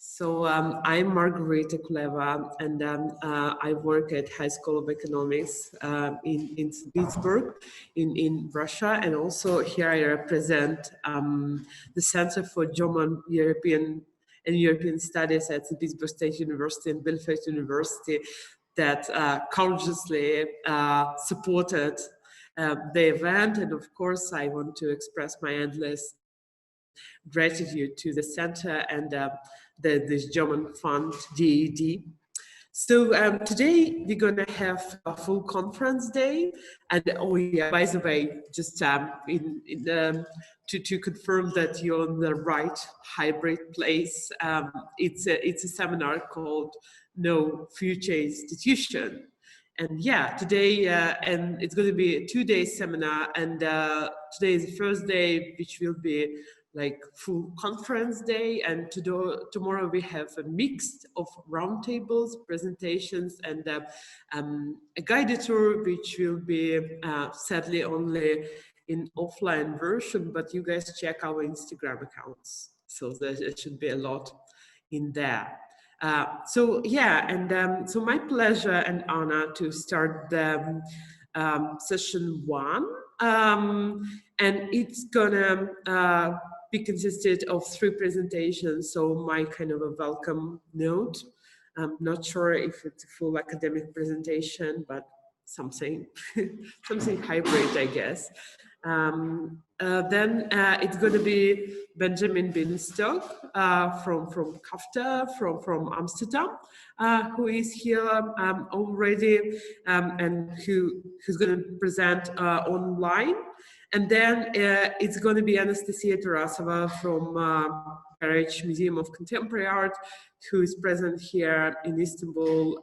So I'm Margarita Kuleva, and I work at High School of Economics in St. Petersburg in Russia, and also here I represent the Center for German, European and European Studies at St. Petersburg State University and Bielefeld University that courageously supported the event. And of course, I want to express my endless gratitude to the center and this German fund, DED. So today we're going to have a full conference day, and oh yeah, by the way, just to confirm that you're in the right hybrid place, it's a seminar called No Future Institution. And yeah, today, and it's going to be a 2-day seminar, and today is the first day, which will be like full conference day, and tomorrow we have a mix of roundtables, presentations, and a guided tour, which will be sadly only in offline version, but you guys check our Instagram accounts, so there should be a lot in there. So yeah, and so my pleasure and honor to start the session 1, and it's gonna be consisted of 3 presentations. So my kind of a welcome note. I'm not sure if it's a full academic presentation, but something something hybrid, I guess. Then it's going to be Benjamin Bienstock from KAFTA, from Amsterdam, who is here already, and who's going to present online. And then it's going to be Anastasia Tarasova from Paris Museum of Contemporary Art, who is present here in Istanbul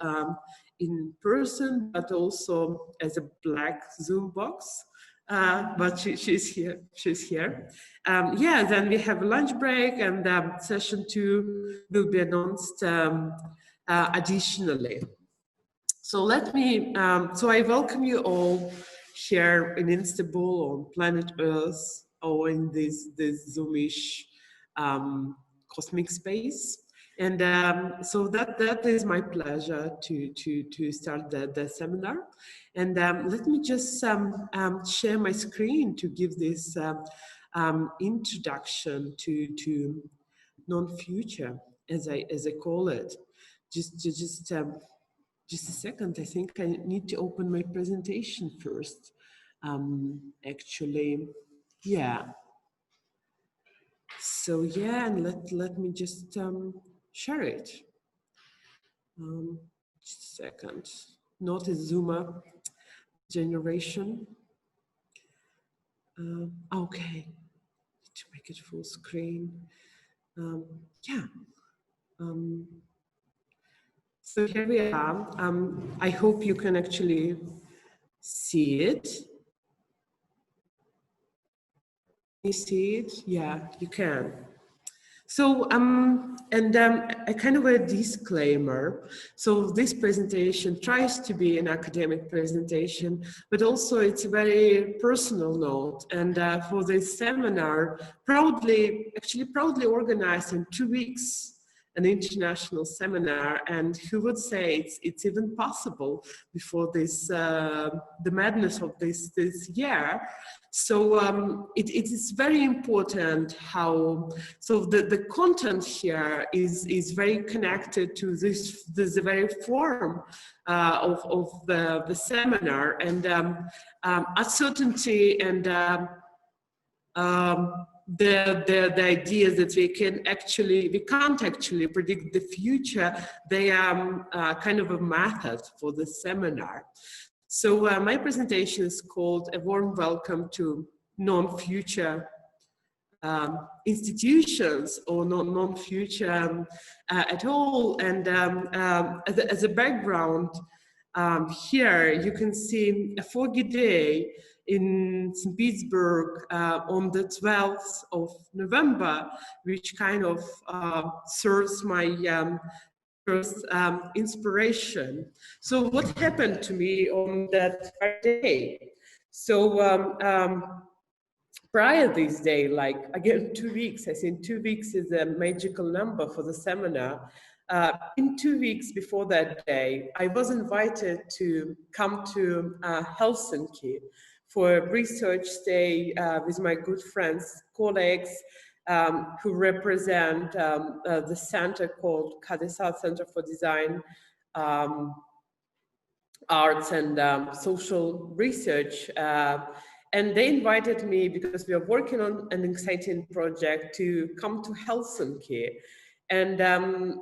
in person, but also as a black Zoom box. But she's here. Yeah, then we have a lunch break, and session 2 will be announced additionally. So let me, so I welcome you all here in Istanbul, on planet Earth, or in this Zoomish cosmic space. And so that is my pleasure to start the seminar. And let me just share my screen to give this introduction to non-future, as I call it. Just a second. I think I need to open my presentation first. Actually, yeah. So yeah, and let me just share it. Just a second. Not a zoomer generation. Okay, to make it full screen. Yeah. So here we are. I hope you can actually see it. You see it? Yeah, you can. So, a kind of a disclaimer. So this presentation tries to be an academic presentation, but also it's a very personal note. And for this seminar, proudly organized in 2 weeks, an international seminar, and who would say it's even possible before this the madness of this year. So it is very important how, so the content here is very connected to this very form of the seminar, and uncertainty and the ideas that we can't actually predict the future. They are kind of a method for the seminar. So my presentation is called A Warm Welcome to Non-Future Institutions, or non-future at all. And as a background, here you can see a foggy day in St. Petersburg on the 12th of November, which kind of serves my first inspiration. So what happened to me on that day? So prior this day, like again, 2 weeks, I think 2 weeks is a magical number for the seminar. In 2 weeks before that day, I was invited to come to Helsinki for a research day with my good friends, colleagues, who represent the center called Kadesal Center for Design, Arts and Social Research. And they invited me because we are working on an exciting project to come to Helsinki. And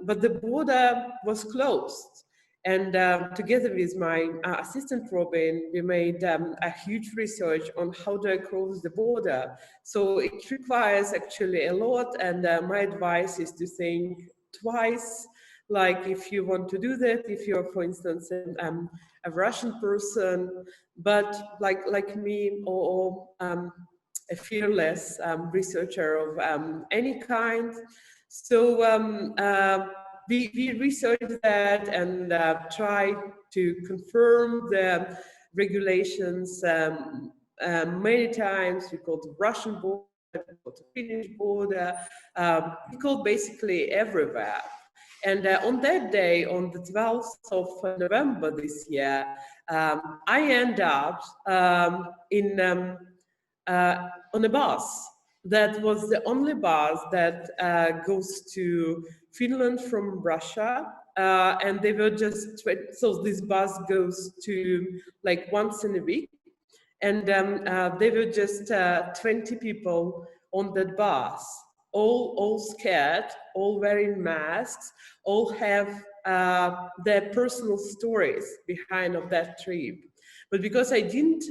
but the border was closed. And together with my assistant Robin, we made a huge research on how do I cross the border. So it requires actually a lot, and my advice is to think twice, like if you want to do that, if you're, for instance, a Russian person, but like me, or a fearless researcher of any kind. So we researched that and tried to confirm the regulations many times. We called the Russian border, we called the Finnish border, we called basically everywhere. And on that day, on the 12th of November this year, I end up on a bus. That was the only bus that goes to Finland from Russia. And they were just, so this bus goes to like once in a week. And they were just 20 people on that bus, all scared, all wearing masks, all have their personal stories behind of that trip. But because I didn't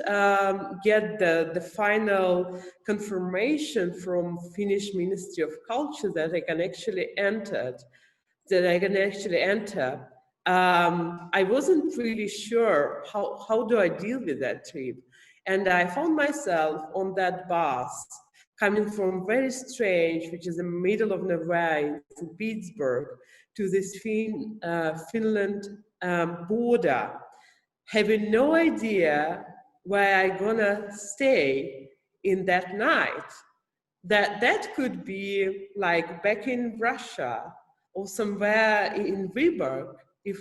get the final confirmation from Finnish Ministry of Culture that I can actually enter, I wasn't really sure how do I deal with that trip. And I found myself on that bus coming from very strange, which is the middle of nowhere in St. Petersburg, to this Finland border, having no idea where I'm gonna stay in that night. That could be like back in Russia or somewhere in Viborg if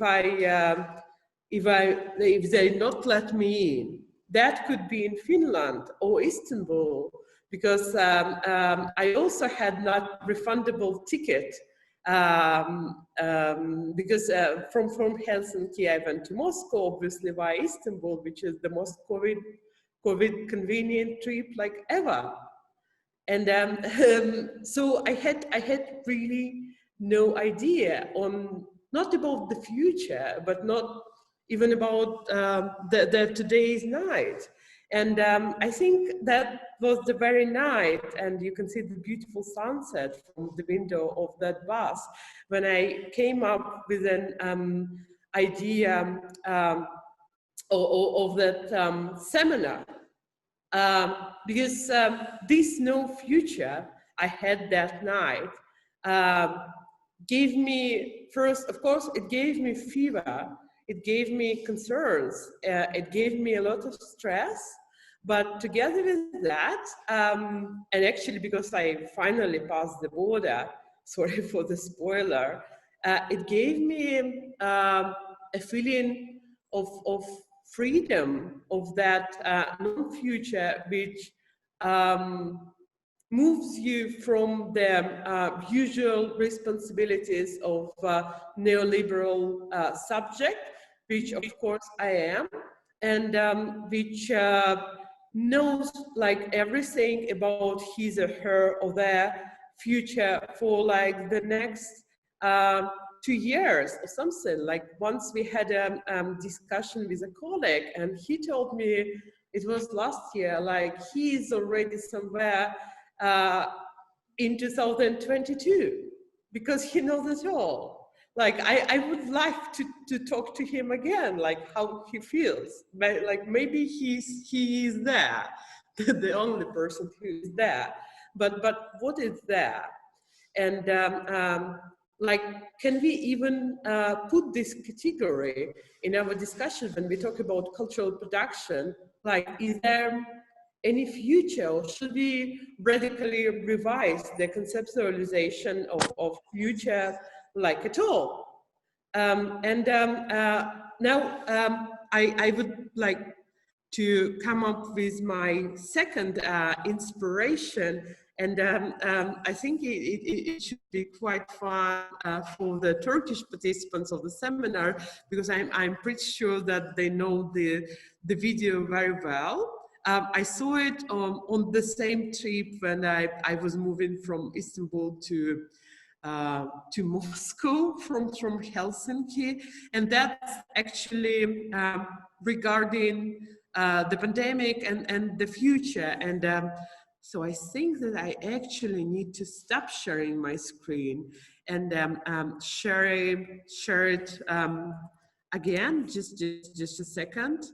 they not let me in. That could be in Finland or Istanbul, because I also had not refundable ticket because from Helsinki I went to Moscow, obviously via Istanbul, which is the most COVID convenient trip like ever. And so I had really no idea on, not about the future, but not even about the today's night. And I think that was the very night, and you can see the beautiful sunset from the window of that bus, when I came up with an idea of that seminar. Because this no future I had that night gave me, first, of course, it gave me fever, it gave me concerns, it gave me a lot of stress, but together with that, and actually because I finally passed the border, sorry for the spoiler, it gave me a feeling of freedom, of that non-future, which moves you from the usual responsibilities of neoliberal subject, which of course I am, and which knows like everything about his or her or their future for like the next 2 years or something. Like once we had a discussion with a colleague, and he told me, it was last year, like he's already somewhere in 2022, because he knows it all. Like I would like to talk to him again, like how he feels. Like maybe he is there, the only person who is there. But what is there? And like, can we even put this category in our discussion when we talk about cultural production? Like, is there any future, or should we radically revise the conceptualization of future like at all? I would like to come up with my second inspiration, and I think it should be quite fun for the Turkish participants of the seminar, because I'm pretty sure that they know the video very well. I saw it on the same trip when I was moving from Istanbul to Moscow from Helsinki, and that's actually regarding the pandemic and the future. And so I think that I actually need to stop sharing my screen and share it again. Just a second.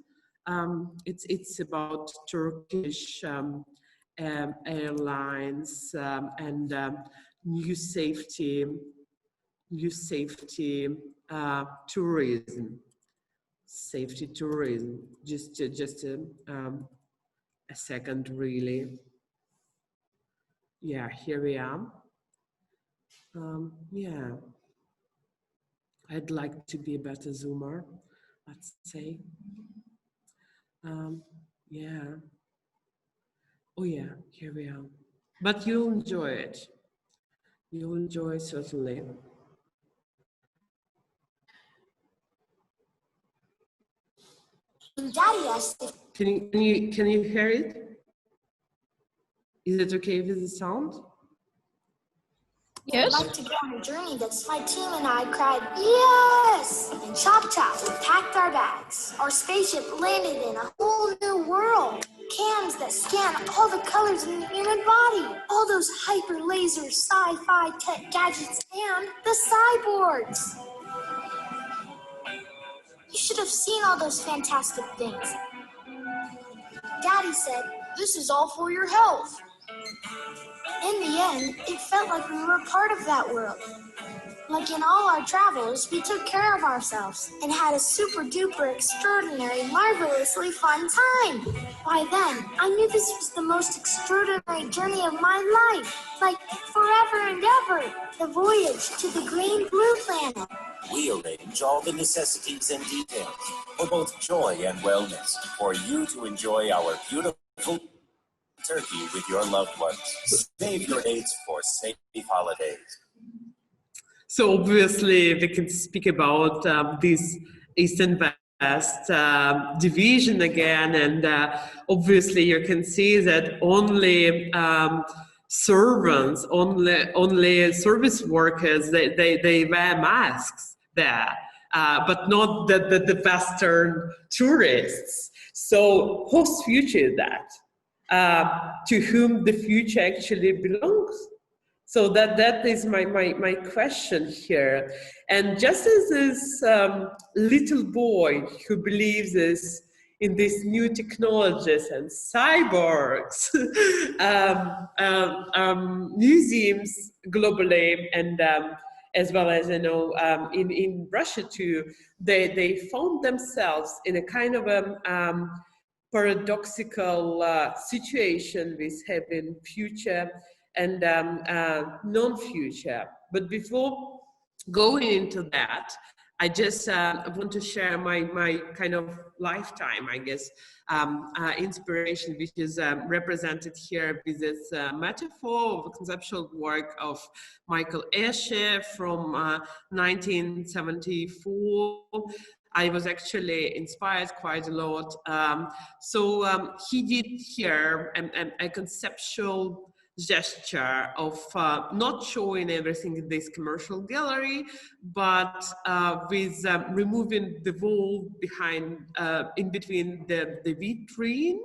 It's about Turkish airlines and new safety tourism. Safety tourism. Just a second, really. Yeah, here we are. Yeah, I'd like to be a better zoomer, let's say. Yeah. Oh yeah, here we are. But you'll enjoy it. You'll enjoy, certainly. Daddy asked if can you hear it? Is it okay with the sound? Yes. I'd like to go on a journey. That's my team and I cried, yes! And chop, we packed our bags. Our spaceship landed in a whole new world. Cams that scan all the colors in the human body. All those hyper laser sci-fi tech gadgets and the cyborgs. You should have seen all those fantastic things. Daddy said, this is all for your health. In the end, it felt like we were part of that world. Like in all our travels, we took care of ourselves and had a super duper extraordinary, marvelously fun time. By then, I knew this was the most extraordinary journey of my life. Like forever and ever. The voyage to the green-blue planet. We arrange all the necessities and details for both joy and wellness for you to enjoy our beautiful Turkey with your loved ones. Save your dates for safe holidays. So obviously we can speak about this East and West division again, and obviously you can see that only servants, only service workers, they wear masks there, but not the Western tourists. So whose future is that? To whom the future actually belongs? So that is my question here. And just as this little boy who believes in these new technologies and cyborgs, museums globally, and as well as, you know, in Russia too, they found themselves in a kind of a paradoxical situation with having future and non-future. But before going into that, I just want to share my kind of lifetime, I guess, inspiration, which is represented here with this metaphor of a conceptual work of Michael Esche from 1974. I was actually inspired quite a lot. He did here a conceptual gesture of not showing everything in this commercial gallery, but with removing the wall behind, in between the vitrine,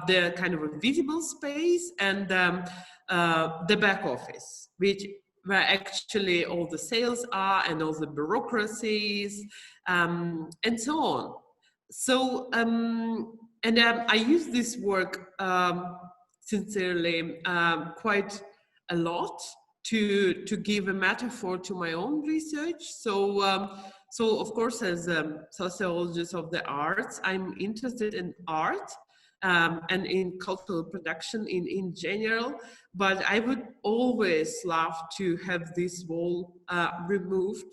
the kind of a visible space, and the back office, where actually all the sales are and all the bureaucracies, and so on. So, I use this work sincerely quite a lot to give a metaphor to my own research. So of course, as a sociologist of the arts, I'm interested in art, and in cultural production in general. But I would always love to have this wall removed,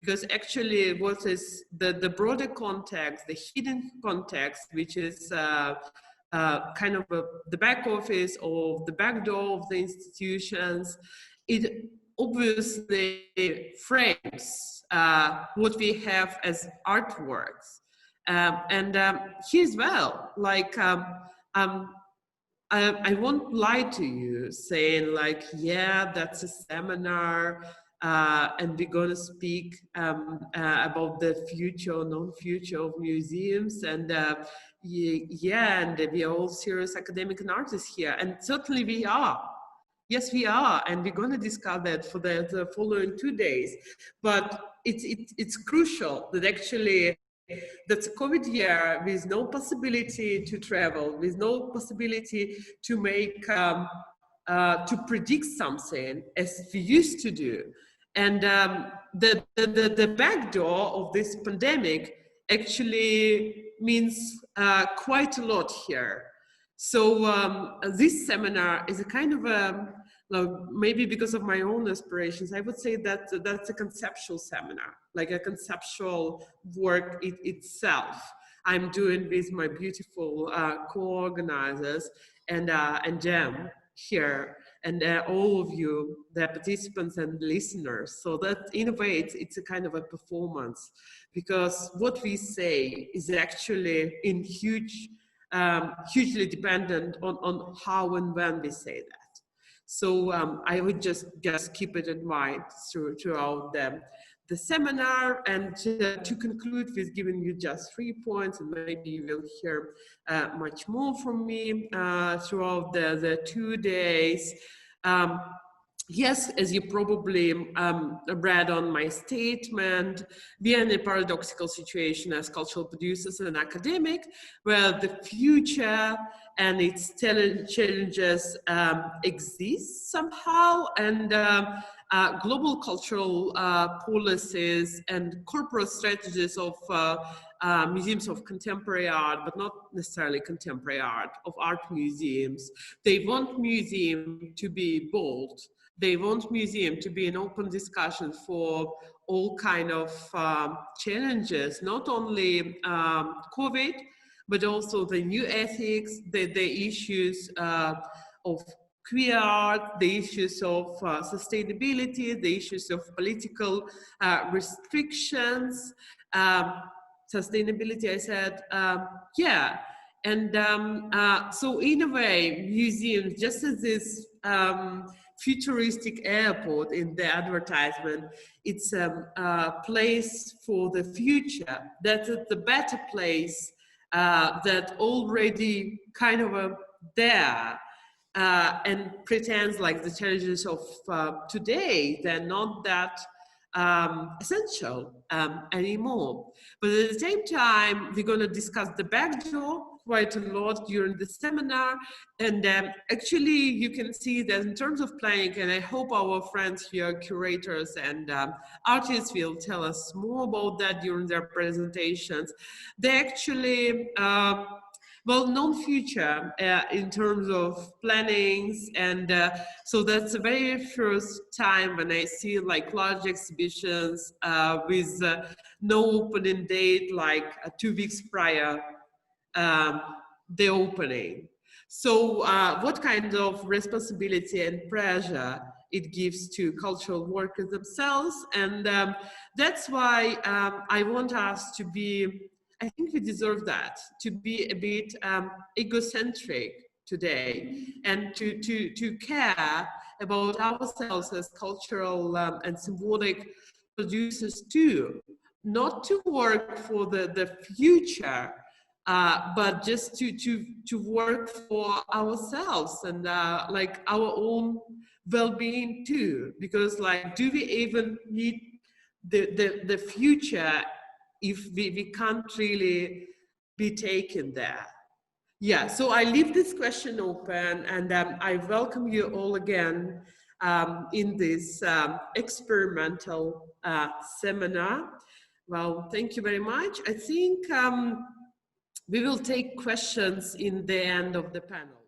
because actually what is the broader context, the hidden context, which is kind of the back office or the back door of the institutions, it obviously frames what we have as artworks. And here as well, like, I won't lie to you saying like, yeah, that's a seminar and we're going to speak about the future or non-future of museums, and yeah, and we are all serious academic and artists here, and certainly we are. Yes, we are, and we're going to discuss that for the following 2 days. But it's crucial that actually that's a COVID year with no possibility to travel, with no possibility to make to predict something as we used to do. And the back door of this pandemic actually means quite a lot here. So this seminar is a kind of a, maybe because of my own aspirations, I would say that that's a conceptual seminar, like a conceptual work itself. I'm doing with my beautiful co-organizers and Jem here, and all of you, the participants and listeners. So that in a way, it's a kind of a performance, because what we say is actually in hugely dependent on how and when we say that. So I would just keep it in mind throughout the seminar. And to conclude with giving you just 3 points, and maybe you will hear much more from me throughout the 2 days. Yes, as you probably read on my statement, we are in a paradoxical situation as cultural producers and academic, where the future and its challenges exist somehow, and global cultural policies and corporate strategies of museums of contemporary art, but not necessarily contemporary art, of art museums. They want museum to be bold. They want museum to be an open discussion for all kind of challenges, not only COVID, but also the new ethics, the issues of queer art, the issues of sustainability, the issues of political restrictions, sustainability, I said, yeah. And so in a way, museums, just as this futuristic airport in the advertisement, it's a place for the future, that's the better place that already kind of there, and pretends like the challenges of today, they're not that essential anymore. But at the same time, we're going to discuss the backdoor quite a lot during the seminar. And actually, you can see that in terms of planning, and I hope our friends here, curators and artists, will tell us more about that during their presentations. They actually, well, non-future in terms of plannings, and so that's the very first time when I see like large exhibitions with no opening date, like 2 weeks prior the opening. So what kind of responsibility and pressure it gives to cultural workers themselves, and that's why I want us to be, I think we deserve that, to be a bit egocentric today, and to care about ourselves as cultural and symbolic producers too, not to work for the future, but just to work for ourselves and like our own well-being too, because like, do we even need the future if we can't really be taken there? Yeah, so I leave this question open, and I welcome you all again in this experimental seminar. Well, thank you very much. I think We will take questions in the end of the panel.